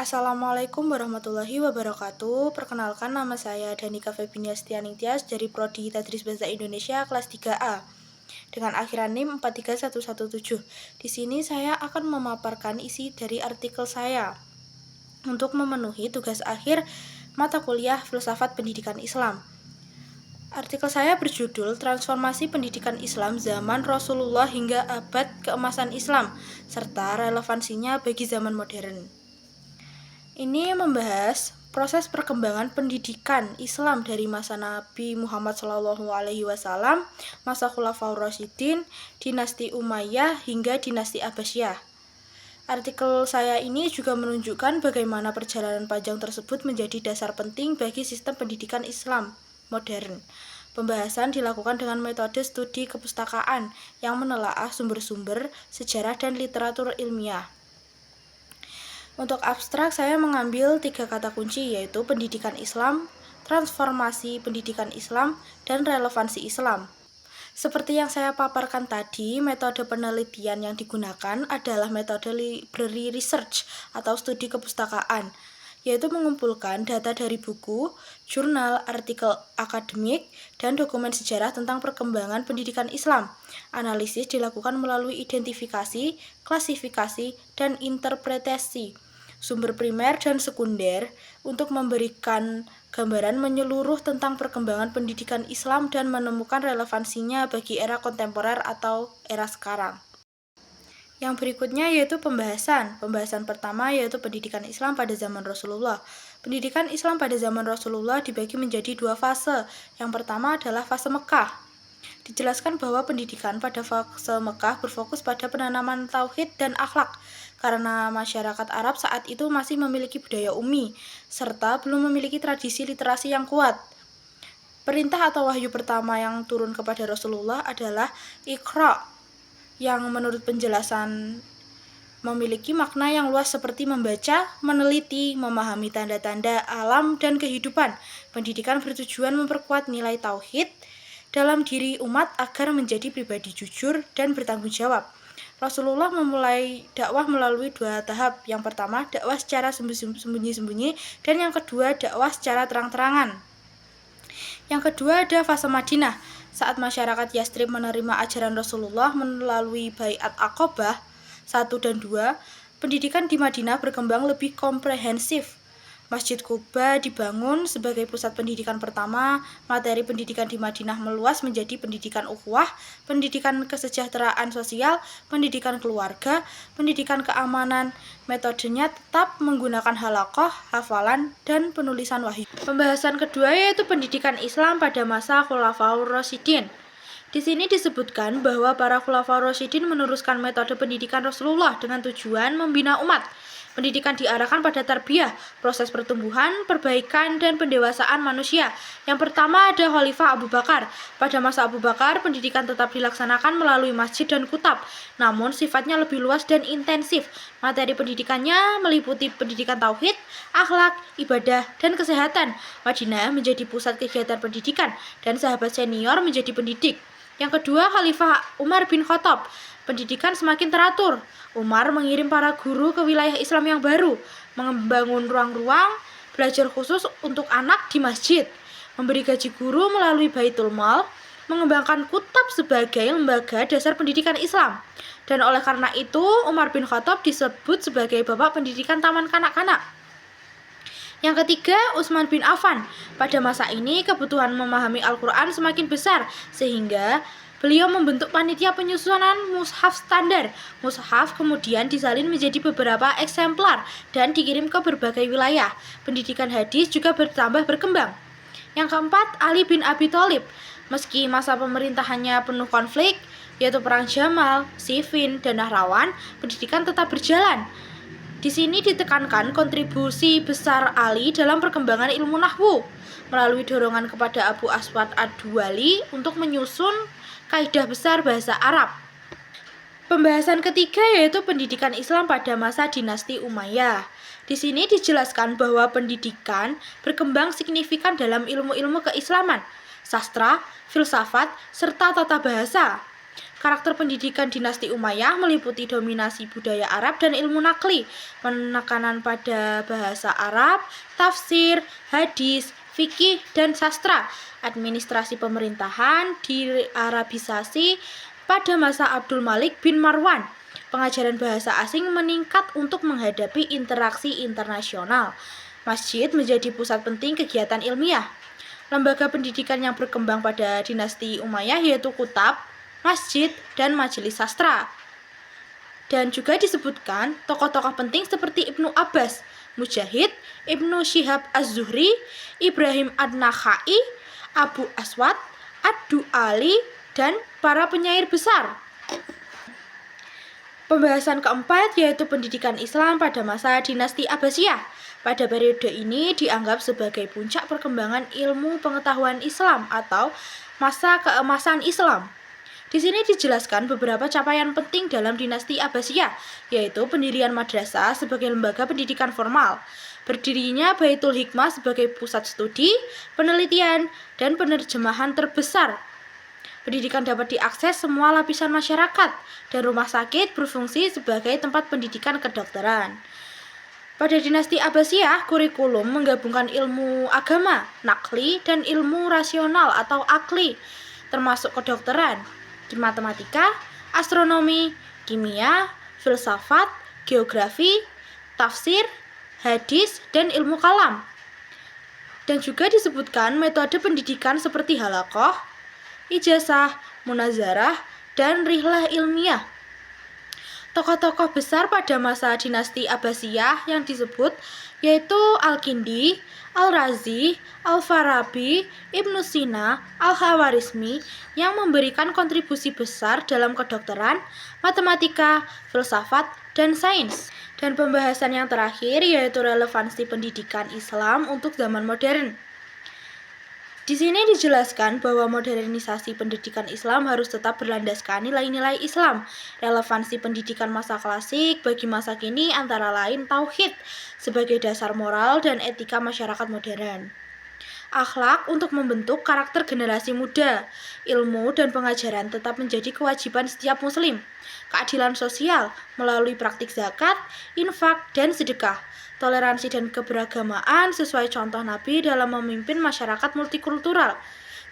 Assalamualaikum warahmatullahi wabarakatuh. Perkenalkan, nama saya Danika Febinia Stianingtyas dari Prodi Tadris Bahasa Indonesia kelas 3A dengan akhiran NIM 43117. Di sini saya akan memaparkan isi dari artikel saya untuk memenuhi tugas akhir mata kuliah Filsafat Pendidikan Islam. Artikel saya berjudul Transformasi Pendidikan Islam Zaman Rasulullah hingga Abad Keemasan Islam serta relevansinya bagi zaman modern. Ini membahas proses perkembangan pendidikan Islam dari masa Nabi Muhammad SAW, masa Khulafaur Rasyidin, dinasti Umayyah hingga dinasti Abbasiyah. Artikel saya ini juga menunjukkan bagaimana perjalanan panjang tersebut menjadi dasar penting bagi sistem pendidikan Islam modern. Pembahasan dilakukan dengan metode studi kepustakaan yang menelaah sumber-sumber sejarah dan literatur ilmiah. Untuk abstrak, saya mengambil 3 kata kunci, yaitu pendidikan Islam, transformasi pendidikan Islam, dan relevansi Islam. Seperti yang saya paparkan tadi, metode penelitian yang digunakan adalah metode library research atau studi kepustakaan, yaitu mengumpulkan data dari buku, jurnal, artikel akademik, dan dokumen sejarah tentang perkembangan pendidikan Islam. Analisis dilakukan melalui identifikasi, klasifikasi, dan interpretasi sumber primer dan sekunder untuk memberikan gambaran menyeluruh tentang perkembangan pendidikan Islam dan menemukan relevansinya bagi era kontemporer atau era sekarang. Yang berikutnya yaitu pembahasan. Pembahasan pertama yaitu pendidikan Islam pada zaman Rasulullah. Pendidikan Islam pada zaman Rasulullah dibagi menjadi 2 fase. Yang pertama adalah fase Mekah. Dijelaskan bahwa pendidikan pada fase Mekah berfokus pada penanaman tauhid dan akhlak, karena masyarakat Arab saat itu masih memiliki budaya ummi, serta belum memiliki tradisi literasi yang kuat. Perintah atau wahyu pertama yang turun kepada Rasulullah adalah Iqra, yang menurut penjelasan memiliki makna yang luas seperti membaca, meneliti, memahami tanda-tanda alam dan kehidupan. Pendidikan bertujuan memperkuat nilai tauhid dalam diri umat agar menjadi pribadi jujur dan bertanggung jawab. Rasulullah memulai dakwah melalui 2 tahap. Yang pertama, dakwah secara sembunyi-sembunyi, dan yang kedua, dakwah secara terang-terangan. Yang kedua ada fase Madinah. Saat masyarakat Yastrib menerima ajaran Rasulullah melalui Baiat Aqobah 1 dan 2, pendidikan di Madinah berkembang lebih komprehensif. Masjid Quba dibangun sebagai pusat pendidikan pertama. Materi pendidikan di Madinah meluas menjadi pendidikan ukhuwah, pendidikan kesejahteraan sosial, pendidikan keluarga, pendidikan keamanan. Metodenya tetap menggunakan halaqah, hafalan, dan penulisan wahyu. Pembahasan kedua yaitu pendidikan Islam pada masa Khulafaur Rasyidin. Di sini disebutkan bahwa para Khulafaur Rasyidin meneruskan metode pendidikan Rasulullah dengan tujuan membina umat. Pendidikan diarahkan pada tarbiyah, proses pertumbuhan, perbaikan, dan pendewasaan manusia. Yang pertama ada Khalifah Abu Bakar. Pada masa Abu Bakar, pendidikan tetap dilaksanakan melalui masjid dan kutab, namun sifatnya lebih luas dan intensif. Materi pendidikannya meliputi pendidikan tauhid, akhlak, ibadah, dan kesehatan. Madinah menjadi pusat kegiatan pendidikan, dan sahabat senior menjadi pendidik. Yang kedua, Khalifah Umar bin Khattab. Pendidikan semakin teratur. Umar mengirim para guru ke wilayah Islam yang baru, membangun ruang-ruang belajar khusus untuk anak di masjid, memberi gaji guru melalui Baitul Mal, mengembangkan kutab sebagai lembaga dasar pendidikan Islam. Dan oleh karena itu, Umar bin Khattab disebut sebagai bapak pendidikan taman kanak-kanak. Yang ketiga, Utsman bin Affan. Pada masa ini, kebutuhan memahami Al-Quran semakin besar, sehingga beliau membentuk panitia penyusunan mushaf standar. Mushaf kemudian disalin menjadi beberapa eksemplar dan dikirim ke berbagai wilayah. Pendidikan hadis juga bertambah berkembang. Yang keempat, Ali bin Abi Thalib. Meski masa pemerintahannya penuh konflik, yaitu Perang Jamal, Siffin, dan Nahrawan, pendidikan tetap berjalan. Di sini ditekankan kontribusi besar Ali dalam perkembangan ilmu nahwu melalui dorongan kepada Abu Aswad ad-Duwali untuk menyusun kaidah besar bahasa Arab. Pembahasan ketiga yaitu pendidikan Islam pada masa dinasti Umayyah. Di sini dijelaskan bahwa pendidikan berkembang signifikan dalam ilmu-ilmu keislaman, sastra, filsafat, serta tata bahasa. Karakter pendidikan dinasti Umayyah meliputi dominasi budaya Arab dan ilmu nakli, penekanan pada bahasa Arab, tafsir, hadis, fikih, dan sastra. Administrasi pemerintahan diarabisasi pada masa Abdul Malik bin Marwan. Pengajaran bahasa asing meningkat untuk menghadapi interaksi internasional. Masjid menjadi pusat penting kegiatan ilmiah. Lembaga pendidikan yang berkembang pada dinasti Umayyah yaitu kutab, masjid, dan majelis sastra. Dan juga disebutkan tokoh-tokoh penting seperti Ibnu Abbas, Mujahid, Ibnu Syihab Az-Zuhri, Ibrahim An-Nakhai, Abu Aswad, Ad-Du'ali, dan para penyair besar. Pembahasan keempat yaitu pendidikan Islam pada masa dinasti Abbasiyah. Pada periode ini dianggap sebagai puncak perkembangan ilmu pengetahuan Islam atau masa keemasan Islam. Di sini dijelaskan beberapa capaian penting dalam dinasti Abbasiyah, yaitu pendirian madrasah sebagai lembaga pendidikan formal, berdirinya Baitul Hikmah sebagai pusat studi, penelitian, dan penerjemahan terbesar. Pendidikan dapat diakses semua lapisan masyarakat, dan rumah sakit berfungsi sebagai tempat pendidikan kedokteran. Pada dinasti Abbasiyah, kurikulum menggabungkan ilmu agama, nakli, dan ilmu rasional atau akli, termasuk kedokteran, matematika, astronomi, kimia, filsafat, geografi, tafsir, hadis, dan ilmu kalam. Dan juga disebutkan metode pendidikan seperti halaqah, ijazah, munazarah, dan rihlah ilmiah. Tokoh-tokoh besar pada masa dinasti Abbasiyah yang disebut yaitu Al-Kindi, Al-Razi, Al-Farabi, Ibnu Sina, Al-Khawarizmi yang memberikan kontribusi besar dalam kedokteran, matematika, filsafat, dan sains. Dan pembahasan yang terakhir yaitu relevansi pendidikan Islam untuk zaman modern. Di sini dijelaskan bahwa modernisasi pendidikan Islam harus tetap berlandaskan nilai-nilai Islam. Relevansi pendidikan masa klasik bagi masa kini antara lain tauhid sebagai dasar moral dan etika masyarakat modern. Akhlak untuk membentuk karakter generasi muda. Ilmu dan pengajaran tetap menjadi kewajiban setiap muslim. Keadilan sosial melalui praktik zakat, infak, dan sedekah. Toleransi dan keberagamaan sesuai contoh Nabi dalam memimpin masyarakat multikultural.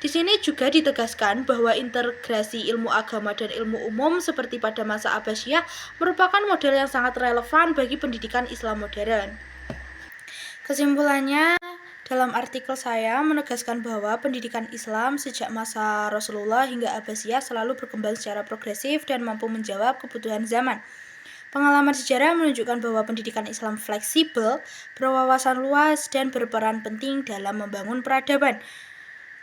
Di sini juga ditegaskan bahwa integrasi ilmu agama dan ilmu umum seperti pada masa Abbasiyah merupakan model yang sangat relevan bagi pendidikan Islam modern. Kesimpulannya, dalam artikel saya menegaskan bahwa pendidikan Islam sejak masa Rasulullah hingga Abbasiyah selalu berkembang secara progresif dan mampu menjawab kebutuhan zaman. Pengalaman sejarah menunjukkan bahwa pendidikan Islam fleksibel, berwawasan luas, dan berperan penting dalam membangun peradaban.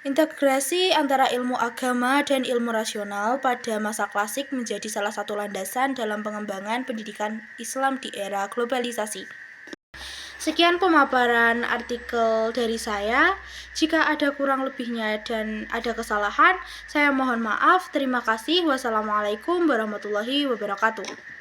Integrasi antara ilmu agama dan ilmu rasional pada masa klasik menjadi salah satu landasan dalam pengembangan pendidikan Islam di era globalisasi. Sekian pemaparan artikel dari saya. Jika ada kurang lebihnya dan ada kesalahan, saya mohon maaf. Terima kasih. Wassalamualaikum warahmatullahi wabarakatuh.